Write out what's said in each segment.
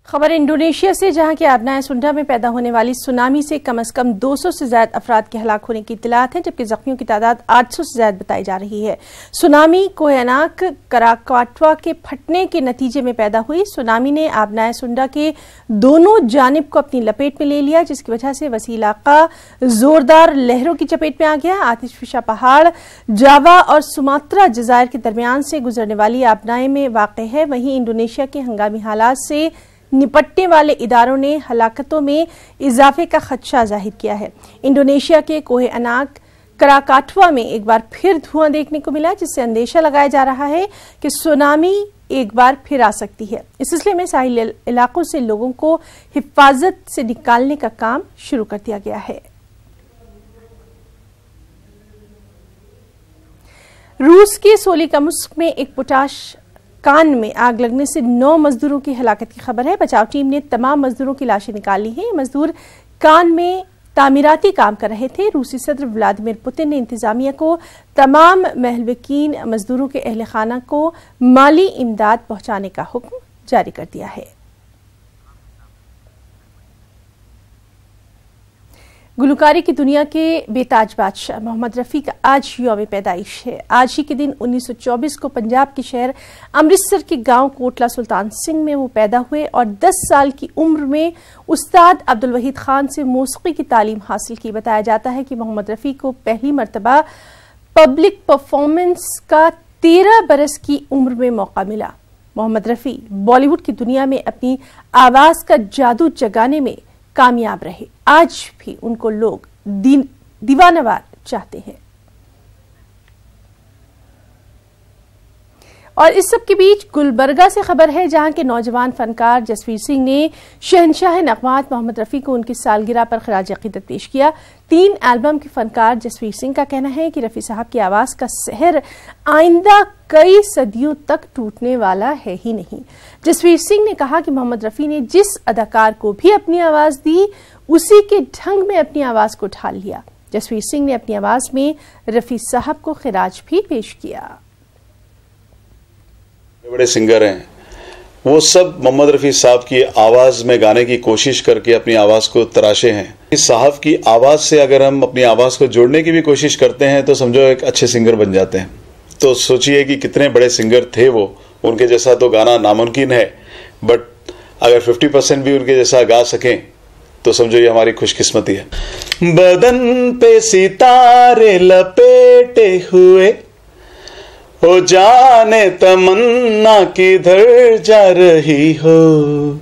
खबर इंडोनेशिया से, जहां के आबनाए सुंडा में पैदा होने वाली सुनामी से कम 200 से ज्यादा अफराद के हलाक होने की इत्तलात है, जबकि जख्मियों की तादाद 800 से ज्यादा बताई जा रही है। सुनामी कोहेनाक कराकाटवा के फटने के नतीजे में पैदा हुई। सुनामी ने आबनाए सुंडा के दोनों जानिब को अपनी लपेट में ले लिया, जिसकी वजह से वसी इलाका जोरदार लहरों की चपेट में आ गया। आतिशफिशा पहाड़ जावा और सुमात्रा जजायर के दरमियान से गुजरने वाली आबनाए में वाक़ है। वहीं इंडोनेशिया के हंगामी हालात से निपटने वाले इदारों ने हलाकतों में इजाफे का खदशा जाहिर किया है। इंडोनेशिया के कोहेनाक कराकाटवा में एक बार फिर धुआं देखने को मिला, जिससे अंदेशा लगाया जा रहा है कि सुनामी एक बार फिर आ सकती है। इस सिलसिले में साहिल इलाकों से लोगों को हिफाजत से निकालने का काम शुरू कर दिया गया है। रूस के सोलिकामुस्क में एक पोटाश कान में आग लगने से 9 मजदूरों की हलाकत की खबर है। बचाव टीम ने तमाम मजदूरों की लाशें निकाली हैं। मजदूर कान में तामीराती काम कर रहे थे। रूसी सदर व्लादिमीर पुतिन ने इंतजामिया को तमाम महलवकीन मजदूरों के अहल खाना को माली इमदाद पहुंचाने का हुक्म जारी कर दिया है। गुलकारी की दुनिया के बेताज बादशाह मोहम्मद रफ़ी का आज यौम पैदाइश है। आज ही के दिन 1924 को पंजाब के शहर अमृतसर के गांव कोटला सुल्तान सिंह में वो पैदा हुए और 10 साल की उम्र में उस्ताद अब्दुल वहीद खान से मौसीकी की तालीम हासिल की। बताया जाता है कि मोहम्मद रफ़ी को पहली मरतबा पब्लिक परफॉर्मेंस का 13 बरस की उम्र में मौका मिला। मोहम्मद रफ़ी बॉलीवुड की दुनिया में अपनी आवाज का जादू जगाने में कामयाब रहे। आज भी उनको लोग दीवानवार चाहते हैं। और इस सब के बीच गुलबर्गा से खबर है, जहां के नौजवान फनकार जसवीर सिंह ने शहनशाह नगमात मोहम्मद रफ़ी को उनकी सालगिरह पर खराज अकीदत पेश किया। 3 एल्बम के फनकार जसवीर सिंह का कहना है कि रफ़ी साहब की आवाज़ का सहर आइंदा कई सदियों तक टूटने वाला है ही नहीं। जसवीर सिंह ने कहा कि मोहम्मद रफ़ी ने जिस अदाकार को भी अपनी आवाज़ दी, उसी के ढंग में अपनी आवाज़ को ढाल लिया। जसवीर सिंह ने अपनी आवाज़ में रफ़ी साहब को खराज भी पेश किया। बड़े सिंगर हैं, वो सब मोहम्मद रफ़ी साहब की आवाज़ में गाने की कोशिश करके अपनी आवाज़ को तराशे हैं। इस साहब की आवाज़ से अगर हम अपनी आवाज़ को जोड़ने की भी कोशिश करते हैं तो समझो एक अच्छे सिंगर बन जाते हैं। तो सोचिए कि कितने बड़े सिंगर थे वो। उनके जैसा तो गाना नामुमकिन है, बट अगर 50% भी उनके जैसा गा सकें तो समझो ये हमारी खुशकिस्मती है। बदन पे सितारे लपेटे हुए, हो जाने तमन्ना किधर जा रही हो,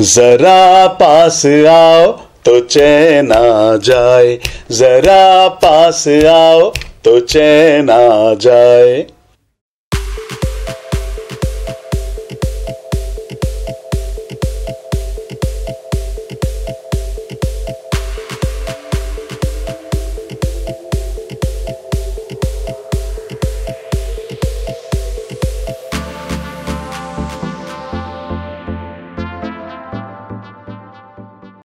जरा पास आओ तो चैन आ जाए, जरा पास आओ तो चैन आ जाए।